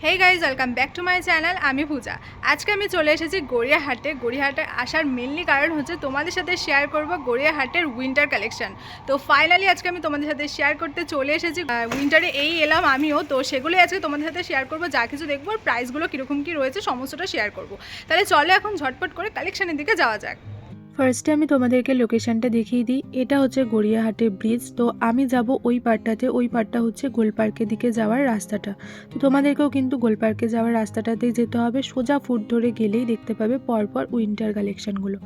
Hey guys welcome back to my channel आमी पूजा। आज के আমি চলে এসেছি গড়িয়াহাটে। গড়িয়াহাটে আসার মেনলি কারণ হচ্ছে তোমাদের সাথে শেয়ার করব গড়িয়াহাটের উইন্টার কালেকশন। তো ফাইনালি আজকে আমি তোমাদের সাথে শেয়ার করতে চলে এসেছি। উইন্টারে এই এলাম আমিও, তো সেগুলোই আজকে তোমাদের সাথে শেয়ার করব। যা কিছু দেখবো আর প্রাইসগুলো কীরকম কী রয়েছে সমস্তটা শেয়ার করব। তাহলে চলো এখন ঝটপট করে কালেকশনের দিকে যাওয়া যাক। ফার্স্টে আমি তোমাদেরকে লোকেশনটা দেখিয়ে দিই। এটা হচ্ছে গড়িয়াহাটে ব্রিজ। তো আমি যাব ওই পার্টটাতে, ওই পার্টটা হচ্ছে গোলপার্কের দিকে যাওয়ার রাস্তাটা। তো তোমাদেরকেও কিন্তু গোলপার্কে যাওয়ার রাস্তাটাতেই যেতে হবে। সোজা ফুট ধরে গেলেই দেখতে পাবে পরপর উইন্টার কালেকশানগুলো।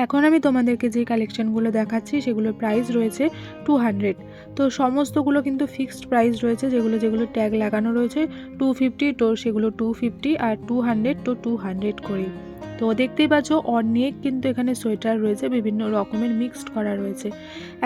এখন আমি তোমাদেরকে যে কালেকশানগুলো দেখাচ্ছি সেগুলোর প্রাইস রয়েছে 200। তো সমস্তগুলো কিন্তু ফিক্সড প্রাইস রয়েছে। যেগুলো যেগুলো ট্যাগ লাগানো রয়েছে 250, তো সেগুলো 250 আর 200 তো 200 করে। তো দেখতেই পাচ্ছ অনেক কিন্তু এখানে সোয়েটার রয়েছে, বিভিন্ন রকমের মিক্সড করা রয়েছে।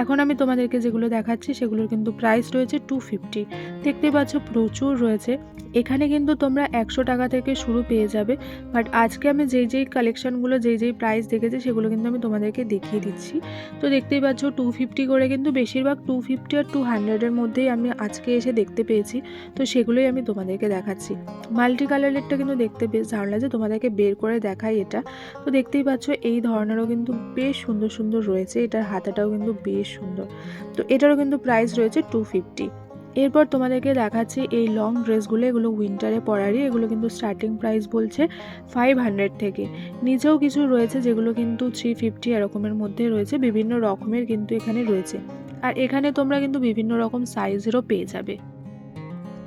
এখন আমি তোমাদেরকে যেগুলো দেখাচ্ছি সেগুলোর কিন্তু প্রাইস রয়েছে 250। দেখতেই পাচ্ছ প্রচুর রয়েছে। এখানে কিন্তু তোমরা 100 টাকা থেকে শুরু পেয়ে যাবে। বাট আজকে আমি যেই কালেকশানগুলো যেই প্রাইস দেখেছি সেগুলো কিন্তু আমি তোমাদেরকে দেখিয়ে দিচ্ছি। তো দেখতেই পাচ্ছ 250 করে, কিন্তু বেশিরভাগ 250 আর 200-এর মধ্যেই আমি আজকে এসে দেখতে পেয়েছি। তো সেগুলোই আমি তোমাদেরকে দেখাচ্ছি। মাল্টি কালারেরটা কিন্তু দেখতে বেশ দারুণ লাগছে, তোমাদেরকে বের করে দেখাই এটা। তো দেখতেই পাচ্ছ এই ধরনেরও কিন্তু বেশ সুন্দর সুন্দর রয়েছে। এটার হাতাটাও কিন্তু বেশ সুন্দর। তো এটারও কিন্তু প্রাইস রয়েছে 250। এরপর তোমাদেরকে দেখাচ্ছি এই লং ড্রেসগুলো। এগুলো উইন্টারে পরারই। এগুলো কিন্তু স্টার্টিং প্রাইস বলছে 500 থেকে। নিচেও কিছু রয়েছে যেগুলো কিন্তু 350 এরকমের মধ্যে রয়েছে। বিভিন্ন রকমের কিন্তু এখানে রয়েছে। আর এখানে তোমরা কিন্তু বিভিন্ন রকম সাইজেরও পেয়ে যাবে।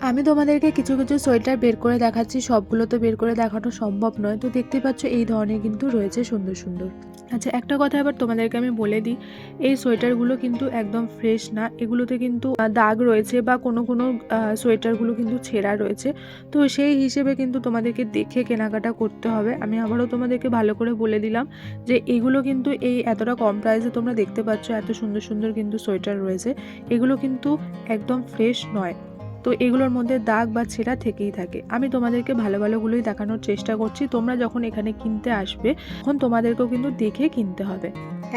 আমি তোমাদেরকে কিছু কিছু সোয়েটার বের করে দেখাচ্ছি, সবগুলো তো বের করে দেখানো সম্ভব নয়। তো দেখতে পাচ্ছ এই ধরনের কিন্তু রয়েছে সুন্দর সুন্দর। আচ্ছা, একটা কথা এবার তোমাদেরকে আমি বলে দিই, এই সোয়েটারগুলো কিন্তু একদম ফ্রেশ না। এগুলোতে কিন্তু দাগ রয়েছে বা কোনো সোয়েটারগুলো কিন্তু ছেঁড়া রয়েছে। তো সেই হিসেবে কিন্তু তোমাদেরকে দেখে কেনাকাটা করতে হবে। আমি আবারও তোমাদেরকে ভালো করে বলে দিলাম যে এগুলো কিন্তু এই এতটা কম প্রাইসে তোমরা দেখতে পাচ্ছ এত সুন্দর সুন্দর কিন্তু সোয়েটার রয়েছে। এগুলো কিন্তু একদম ফ্রেশ নয়। তো এগুলোর মধ্যে দাগ বা ছেঁড়া থেকেই থাকে। আমি তোমাদেরকে ভালো ভালোগুলোই দেখানোর চেষ্টা করছি। তোমরা যখন এখানে কিনতে আসবে তখন তোমাদেরকেও কিন্তু দেখে কিনতে হবে।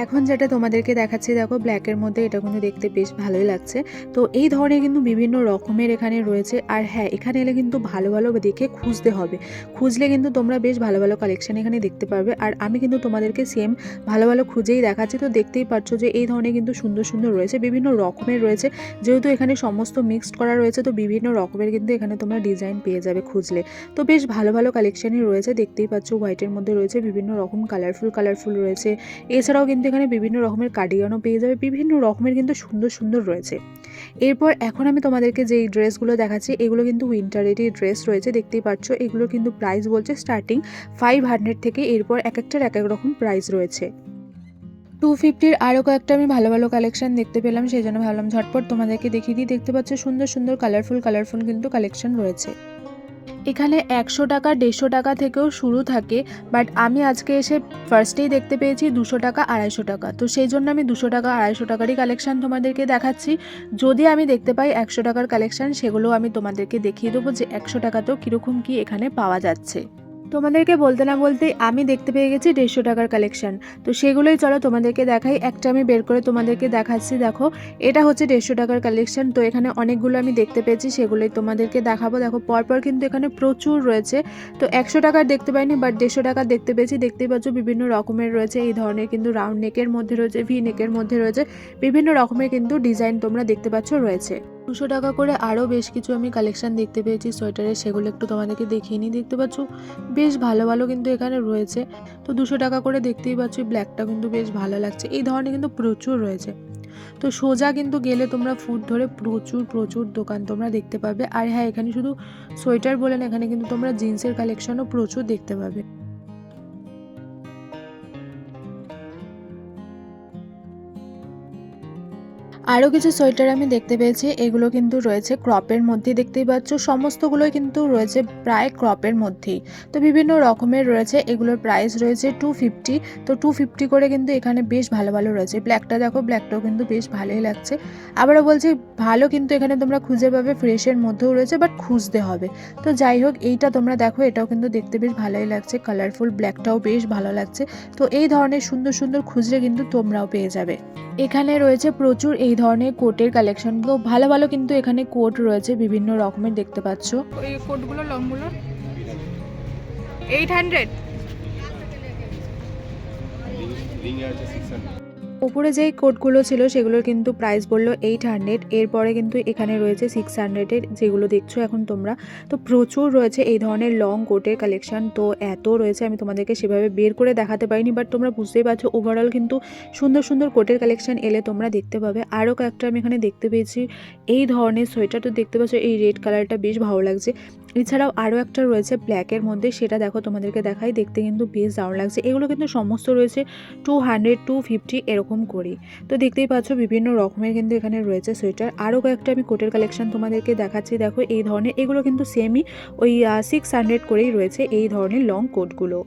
এখন যেটা তোমাদেরকে দেখাচ্ছি দেখো, ব্ল্যাকের মধ্যে এটা কিন্তু দেখতে বেশ ভালোই লাগছে। তো এই ধরনের কিন্তু বিভিন্ন রকমের এখানে রয়েছে। আর হ্যাঁ, এখানে এলে কিন্তু ভালো ভালো দেখে খুঁজতে হবে। খুঁজলে কিন্তু তোমরা বেশ ভালো ভালো কালেকশন এখানে দেখতে পারবে। আর আমি কিন্তু তোমাদেরকে সেম ভালো ভালো খুঁজেই দেখাচ্ছি। তো দেখতেই পাচ্ছ যে এই ধরনের কিন্তু সুন্দর সুন্দর রয়েছে, বিভিন্ন রকমের রয়েছে। যেহেতু এখানে সমস্ত মিক্সড করা রয়েছে তো বিভিন্ন রকমের কিন্তু এখানে তোমরা ডিজাইন পেয়ে যাবে খুঁজলে। তো বেশ ভালো ভালো কালেকশনই রয়েছে। দেখতেই পাচ্ছ হোয়াইটের মধ্যে রয়েছে, বিভিন্ন রকম কালারফুল রয়েছে। এছাড়াও কিন্তু এখানে বিভিন্ন রকমের কার্ডিগানও পেয়ে যাবে। বিভিন্ন রকমের কিন্তু সুন্দর সুন্দর রয়েছে। এরপর এখন আমি তোমাদেরকে যেই ড্রেসগুলো দেখাচ্ছি এগুলো কিন্তু উইন্টারেরই ড্রেস রয়েছে। দেখতেই পাচ্ছ এগুলো কিন্তু প্রাইস বলছে স্টার্টিং 500 থেকে। এরপর এক একটার এক এক রকম প্রাইস রয়েছে। 250-র আরও কয়েকটা আমি ভালো ভালো কালেকশন দেখতে পেলাম, সেই জন্য ভাবলাম ঝটপট তোমাদেরকে দেখিয়ে দিই। দেখতে পাচ্ছ সুন্দর সুন্দর কালারফুল কিন্তু কালেকশন রয়েছে। এখানে 100 টাকা 150 টাকা থেকেও শুরু থাকে। বাট আমি আজকে এসে ফার্স্টেই দেখতে পেয়েছি 200 টাকা 250 টাকা। তো সেই জন্য আমি 200 টাকা 250 টাকারই কালেকশান তোমাদেরকে দেখাচ্ছি। যদি আমি দেখতে পাই 100 টাকার কালেকশান সেগুলো আমি তোমাদেরকে দেখিয়ে দেবো যে 100 টাকাতেও কীরকম কী এখানে পাওয়া যাচ্ছে। তোমাদেরকে বলতে না বলতেই আমি দেখতে পেয়ে গেছি 150 টাকার কালেকশন। তো সেগুলোই চলো তোমাদেরকে দেখাই। একটা আমি বের করে তোমাদেরকে দেখাচ্ছি। দেখো, এটা হচ্ছে 150 টাকার কালেকশন। তো এখানে অনেকগুলো আমি দেখতে পেয়েছি, সেগুলোই তোমাদেরকে দেখাবো। দেখো পরপর কিন্তু এখানে প্রচুর রয়েছে। তো 100 টাকার দেখতে পাইনি, বাট 150 টাকার দেখতে পেয়েছি। দেখতেই পাচ্ছ বিভিন্ন রকমের রয়েছে। এই ধরনের কিন্তু রাউন্ড নেকের মধ্যে রয়েছে, ভি নেকের মধ্যে রয়েছে, বিভিন্ন রকমের কিন্তু ডিজাইন তোমরা দেখতে পাচ্ছ রয়েছে। 200 টাকা করে আরও বেশ কিছু আমি কালেকশন দেখতে পেয়েছি সোয়েটারের, সেগুলো একটু তোমাদেরকে দেখিয়ে নিই। দেখতে পাচ্ছ বেশ ভালো ভালো কিন্তু এখানে রয়েছে। তো 200 টাকা করে দেখতেই পাচ্ছ ব্ল্যাকটা কিন্তু বেশ ভালো লাগছে। এই ধরনের কিন্তু প্রচুর রয়েছে। তো সোজা কিন্তু গেলে তোমরা ফুট ধরে প্রচুর দোকান তোমরা দেখতে পাবে। আর হ্যাঁ, এখানে শুধু সোয়েটার বলে না, এখানে কিন্তু তোমরা জিন্সের কালেকশনও প্রচুর দেখতে পাবে। আরও কিছু সোয়েটার আমি দেখতে পেয়েছি, এগুলো কিন্তু রয়েছে ক্রপের মধ্যে। দেখতেই পাচ্ছ সমস্তগুলোই কিন্তু রয়েছে প্রায় ক্রপের মধ্যেই। তো বিভিন্ন রকমের রয়েছে। এগুলোর প্রাইস রয়েছে 250। তো 250 করে কিন্তু এখানে বেশ ভালো ভালো রয়েছে। ব্ল্যাকটা দেখো, ব্ল্যাকটাও কিন্তু বেশ ভালোই লাগছে। আবারও বলছি, ভালো কিন্তু এখানে তোমরা খুঁজে পাবে। ফ্রেশের মধ্যেও রয়েছে, বাট খুঁজতে হবে। তো যাই হোক, এইটা তোমরা দেখো, এটাও কিন্তু দেখতে বেশ ভালোই লাগছে। কালারফুল ব্ল্যাকটাও বেশ ভালো লাগছে। তো এই ধরনের সুন্দর সুন্দর খুঁজলে কিন্তু তোমরাও পেয়ে যাবে। এখানে রয়েছে প্রচুর এই ধরনের কোটের কালেকশন, তো ভালো ভালো কিন্তু এখানে কোট রয়েছে বিভিন্ন রকমের, দেখতে পাচ্ছ। এই কোটগুলো লংগুলো 800। ওপরে যেই কোটগুলো ছিল সেগুলোর কিন্তু প্রাইস বললো 800, এরপরে কিন্তু এখানে রয়েছে 600-এর যেগুলো দেখছো এখন তোমরা। তো প্রচুর রয়েছে এই ধরনের লং কোটের কালেকশন, তো এত রয়েছে আমি তোমাদেরকে সেভাবে বের করে দেখাতে পারিনি, বাট তোমরা বুঝতেই পারছো ওভারঅল কিন্তু সুন্দর সুন্দর কোটের কালেকশন এলে তোমরা দেখতে পাবে। আরও কয়েকটা আমি এখানে দেখতে পেয়েছি এই ধরনের সোয়েটার, তো দেখতে পাচ্ছ এই রেড কালারটা বেশ ভালো লাগছে। এছাড়াও আরও একটা রয়েছে ব্ল্যাকের মধ্যে, সেটা দেখো তোমাদেরকে দেখাই, দেখতে কিন্তু বেশ দারুণ লাগছে। এগুলো কিন্তু সমস্ত রয়েছে 200, 250 এরকম করি। তো দেখতেই পাচ্ছ বিভিন্ন রকমের কিন্তু এখানে রয়েছে সোয়েটার। আরও কয়েকটা আমি কোটের কালেকশন তোমাদেরকে দেখাচ্ছি, দেখো এই ধরনের, এগুলো কিন্তু সেমই ওই 600 করেই রয়েছে এই ধরনের লং কোটগুলো।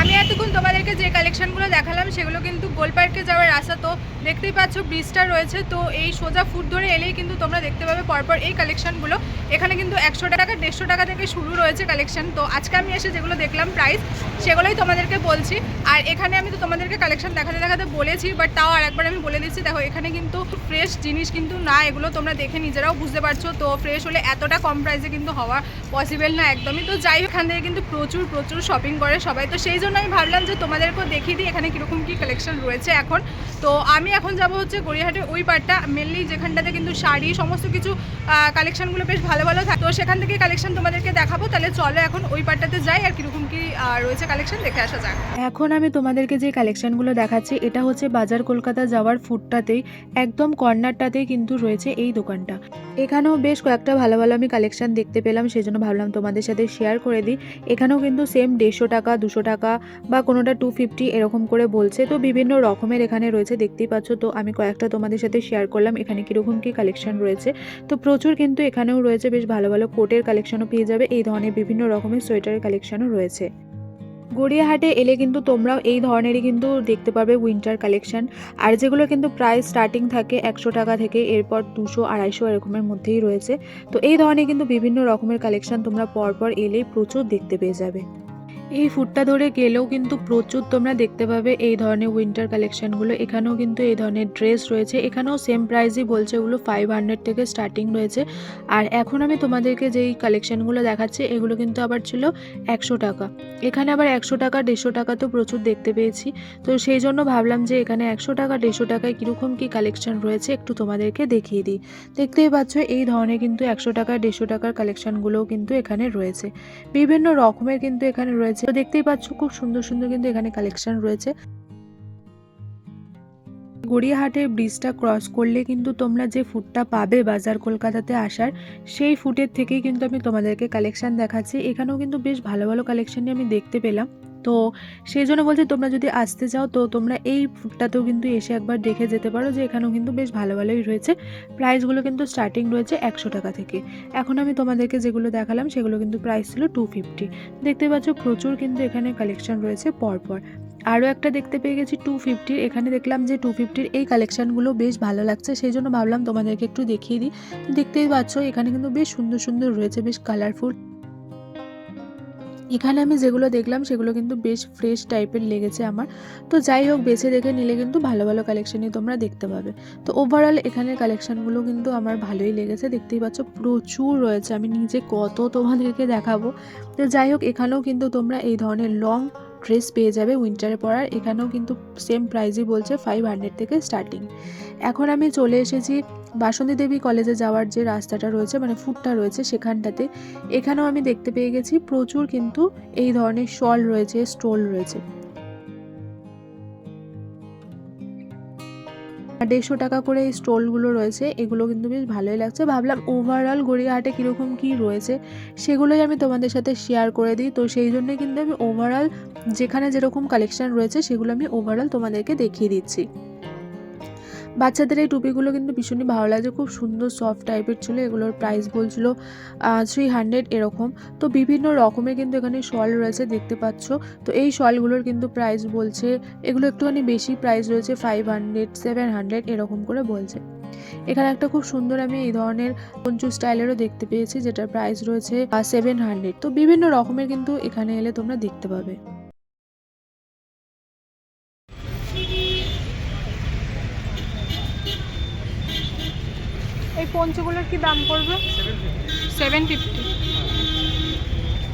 আমি এতক্ষণ তোমাদেরকে যে কালেকশনগুলো দেখালাম সেগুলো কিন্তু গোলপার্কে যাওয়ার রাস্তা, তো দেখতেই পাচ্ছ ব্রিজটা রয়েছে, তো এই সোজা ফুট ধরে এলেই কিন্তু তোমরা দেখতে পাবে পরপর এই কালেকশনগুলো। এখানে কিন্তু 100 টাকা 150 টাকা থেকে শুরু রয়েছে কালেকশন। তো আজকে আমি এসে যেগুলো দেখলাম প্রাইস সেগুলোই তোমাদেরকে বলছি। আর এখানে আমি তো তোমাদেরকে কালেকশন দেখাতে দেখাতে বলেছি, বাট তাও আরেকবার আমি বলে দিচ্ছি, দেখো এখানে কিন্তু ফ্রেশ জিনিস কিন্তু না, এগুলো তোমরা দেখে নিজেরাও বুঝতে পারছো। তো ফ্রেশ হলে এতটা কম প্রাইসে কিন্তু হওয়া পসিবল না একদমই। তো যাই হোক, এখান থেকে কিন্তু প্রচুর প্রচুর শপিং করে সবাই, তো সেই জন্য আমি ভাবলাম যে তোমাদেরকেও দেখিয়ে দিই এখানে কীরকম কী কালেকশন রয়েছে এখন। তো আমি এখন যাব হচ্ছে গড়িয়াহাটের ওই পার্টটা, মেনলি যেখানটাতে কিন্তু শাড়ি সমস্ত কিছু কালেকশনগুলো বেশ ভালো ভালো থাকে, তো সেখান থেকে কালেকশন তোমাদেরকে দেখাবো। তাহলে চলো এখন ওই পার্টটাতে যাই আর কীরকম কী রয়েছে কালেকশন দেখে আসা যাক। এখন আমি তোমাদেরকে যে কালেকশনগুলো দেখাচ্ছি এটা হচ্ছে বাজার কলকাতা যাওয়ার ফুটটাতেই একদম কর্নারটাতেই কিন্তু রয়েছে এই দোকানটা। এখানেও বেশ কয়েকটা ভালো ভালো আমি কালেকশন দেখতে পেলাম, সেই জন্য ভাবলাম তোমাদের সাথে শেয়ার করে দিই। এখানেও কিন্তু সেম 150 টাকা 200 টাকা বা কোনোটা 250 এরকম করে বলছে, তো বিভিন্ন রকমের এখানে রয়েছে দেখতেই পাচ্ছ। তো আমি কয়েকটা তোমাদের সাথে শেয়ার করলাম এখানে কীরকম কী কালেকশন রয়েছে। তো প্রচুর কিন্তু এখানেও রয়েছে বেশ ভালো ভালো কোটের কালেকশনও পেয়ে যাবে, এই ধরনের বিভিন্ন রকমের সোয়েটারের কালেকশনও রয়েছে। গড়িয়াহাটে এলে কিন্তু তোমরাও এই ধরনেরই কিন্তু দেখতে পাবে উইন্টার কালেকশন, আর যেগুলো কিন্তু প্রাইস স্টার্টিং থাকে 100 টাকা থেকে, এরপর 200 250 এরকমের মধ্যেই রয়েছে। তো এই ধরনের কিন্তু বিভিন্ন রকমের কালেকশন তোমরা পরপর এলেই প্রচুর দেখতে পেয়ে যাবে। এই ফুটটা ধরে গেলেও কিন্তু প্রচুর তোমরা দেখতে পাবে এই ধরনের উইন্টার কালেকশনগুলো। এখানেও কিন্তু এই ধরনের ড্রেস রয়েছে, এখানেও সেম প্রাইসই বলছে, ওগুলো 500 থেকে স্টার্টিং রয়েছে। আর এখন আমি তোমাদেরকে যেই কালেকশনগুলো দেখাচ্ছি এগুলো কিন্তু আবার ছিল 100 টাকা। এখানে আবার 100 টাকা 150 টাকা তো প্রচুর দেখতে পেয়েছি, তো সেই জন্য ভাবলাম যে এখানে 100 টাকা 150 টাকায় কীরকম কী কালেকশন রয়েছে একটু তোমাদেরকে দেখিয়ে দিই। দেখতেই পাচ্ছ এই ধরনের কিন্তু 100 টাকা 150 টাকার কালেকশনগুলোও কিন্তু এখানে রয়েছে, বিভিন্ন রকমের কিন্তু এখানে রয়েছে। তো দেখতেই পাচ্ছ খুব সুন্দর সুন্দর কিন্তু এখানে কালেকশন রয়েছে। গড়িয়াহাটের ব্রিজটা ক্রস করলে কিন্তু তোমরা যে ফুটটা পাবে বাজার কলকাতাতে আসার, সেই ফুটের থেকেই কিন্তু আমি তোমাদেরকে কালেকশন দেখাচ্ছি। এখানেও কিন্তু বেশ ভালো ভালো কালেকশনই আমি দেখতে পেলাম, তো সেই জন্য বলছি তোমরা যদি আসতে চাও তো তোমরা এই ফুটটাতেও কিন্তু এসে একবার দেখে যেতে পারো, যে এখানেও কিন্তু বেশ ভালো ভালোই রয়েছে। প্রাইসগুলো কিন্তু স্টার্টিং রয়েছে 100 টাকা থেকে। এখন আমি তোমাদেরকে যেগুলো দেখালাম সেগুলো কিন্তু প্রাইস ছিল 250। দেখতে পাচ্ছ প্রচুর কিন্তু এখানে কালেকশন রয়েছে পরপর। আরও একটা দেখতে পেয়ে গেছি 250, এখানে দেখলাম যে 250 এই কালেকশানগুলো বেশ ভালো লাগছে, সেই জন্য ভাবলাম তোমাদেরকে একটু দেখিয়ে দিই। দেখতেই পাচ্ছ এখানে কিন্তু বেশ সুন্দর সুন্দর রয়েছে, বেশ কালারফুল। এখানে আমি যেগুলো দেখলাম সেগুলো কিন্তু বেশ ফ্রেশ টাইপের লেগেছে আমার। তো যাই হোক, বেছে দেখে নিলে কিন্তু ভালো ভালো কালেকশানই তোমরা দেখতে পাবে। তো ওভারঅল এখানের কালেকশানগুলো কিন্তু আমার ভালোই লেগেছে, দেখতেই পাচ্ছ প্রচুর রয়েছে, আমি নিজে কত তোমাদেরকে দেখাবো। তো যাই হোক, এখানেও কিন্তু তোমরা এই ধরনের লং ড্রেস পেয়ে যাবে উইন্টারে পরার। এখানেও কিন্তু সেম প্রাইসই বলছে 500 থেকে স্টার্টিং। এখন আমি চলে এসেছি বাসন্তী দেবী কলেজে যাওয়ার যে রাস্তাটা রয়েছে, মানে ফুটটা রয়েছে সেখানটাতে। এখানেও আমি দেখতে পেয়ে গেছি প্রচুর কিন্তু এই ধরনের শল রয়েছে, স্টোল রয়েছে। 150 টাকা করে এই স্টলগুলো রয়েছে, এগুলো কিন্তু বেশ ভালোই লাগছে। ভাবলাম ওভারঅল গড়িয়াহাটে কীরকম কী রয়েছে সেগুলোই আমি তোমাদের সাথে শেয়ার করে দিই। তো সেই জন্যই কিন্তু আমি ওভারঅল যেখানে যেরকম কালেকশন রয়েছে সেগুলো আমি ওভারঅল তোমাদেরকে দেখিয়ে দিচ্ছি। বাচ্চাদের এই টুপিগুলো কিন্তু ভীষণই ভালো লাগছে, খুব সুন্দর সফট টাইপের ছিল। এগুলোর প্রাইস বলছিল 300 এরকম। তো বিভিন্ন রকমের কিন্তু এখানে শল রয়েছে দেখতে পাচ্ছ। তো এই শলগুলোর কিন্তু প্রাইস বলছে, এগুলো একটুখানি বেশি প্রাইস রয়েছে, 500 700 এরকম করে বলছে। এখানে একটা খুব সুন্দর আমি এই ধরনের পঞ্চু স্টাইলেরও দেখতে পেয়েছি, যেটার প্রাইস রয়েছে 700। তো বিভিন্ন রকমের কিন্তু এখানে এলে তোমরা দেখতে পাবে। এই পঞ্চগুলোর কি দাম পড়বে? 750।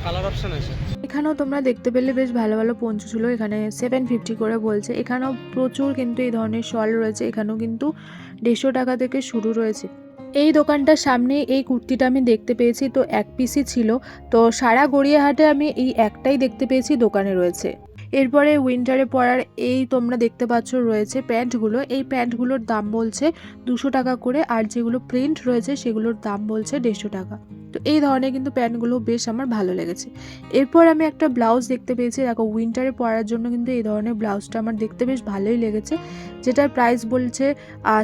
কালার অপশন আছে। এখানেও তোমরা দেখতে পেলে বেশ ভালো ভালো পঞ্চ ছিল, এখানে 750 করে বলছে। এখানেও প্রচুর কিন্তু এই ধরনের শল রয়েছে, এখানেও কিন্তু 150 টাকা থেকে শুরু রয়েছে। এই দোকানটার সামনে এই কুর্তিটা আমি দেখতে পেয়েছি, তো এক পিসই ছিল। তো সারা গড়িয়াহাটে আমি এই একটাই দেখতে পেয়েছি দোকানে রয়েছে। এরপরে উইন্টারে পরার এই তোমরা দেখতে পাচ্ছ রয়েছে প্যান্টগুলো, এই প্যান্টগুলোর দাম বলছে 200 টাকা করে, আর যেগুলো প্রিন্ট রয়েছে সেগুলোর দাম বলছে 150 টাকা। তো এই ধরনের কিন্তু প্যান্টগুলো বেশ আমার ভালো লেগেছে। এরপর আমি একটা ব্লাউজ দেখতে পেয়েছি, দেখো উইন্টারে পরার জন্য কিন্তু এই ধরনের ব্লাউজটা আমার দেখতে বেশ ভালোই লেগেছে, যেটার প্রাইস বলছে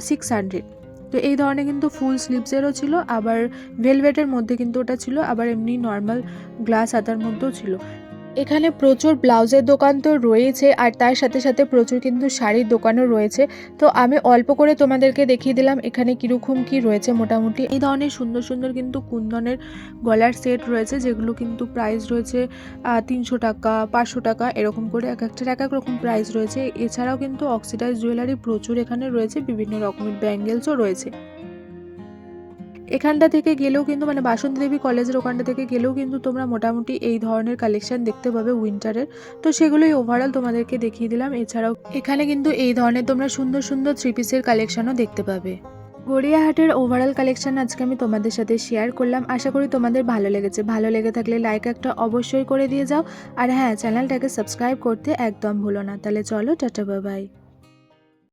600। তো এই ধরনের কিন্তু ফুল স্লিভসেরও ছিল, আবার ভেলভেটের মধ্যে কিন্তু ওটা ছিল, আবার এমনি নর্মাল গ্লাস হাতার মধ্যেও ছিল। এখানে প্রচুর ব্লাউজের দোকান তো রয়েছে, আর তার সাথে সাথে প্রচুর কিন্তু শাড়ির দোকানও রয়েছে। তো আমি অল্প করে তোমাদেরকে দেখিয়ে দিলাম এখানে কীরকম কী রয়েছে। মোটামুটি এই ধরনের সুন্দর সুন্দর কিন্তু কুন্দনের গলার সেট রয়েছে, যেগুলো কিন্তু প্রাইস রয়েছে 300 টাকা, 500 টাকা, এরকম করে এক একটার এক এক রকম প্রাইস রয়েছে। এছাড়াও কিন্তু অক্সিডাইজ জুয়েলারি প্রচুর এখানে রয়েছে, বিভিন্ন রকমের ব্যাঙ্গেলসও রয়েছে। এখানটা থেকে গেলেও কিন্তু মানে বাসন্তী দেবী কলেজের ওখানটা থেকে গেলেও কিন্তু তোমরা মোটামুটি এই ধরনের কালেকশন দেখতে পাবে উইন্টারের। তো সেগুলোই ওভারঅল তোমাদেরকে দেখিয়ে দিলাম। এছাড়াও এখানে কিন্তু এই ধরনের তোমরা সুন্দর সুন্দর 3 পিসের কালেকশনও দেখতে পাবে। গড়িয়াহাটের ওভারঅল কালেকশন আজকে আমি তোমাদের সাথে শেয়ার করলাম। আশা করি তোমাদের ভালো লেগেছে। ভালো লেগে থাকলে লাইক একটা অবশ্যই করে দিয়ে যাও, আর হ্যাঁ, চ্যানেলটাকে সাবস্ক্রাইব করতে একদম ভুলো না। তাহলে চলো, টাটা, বাই বাই।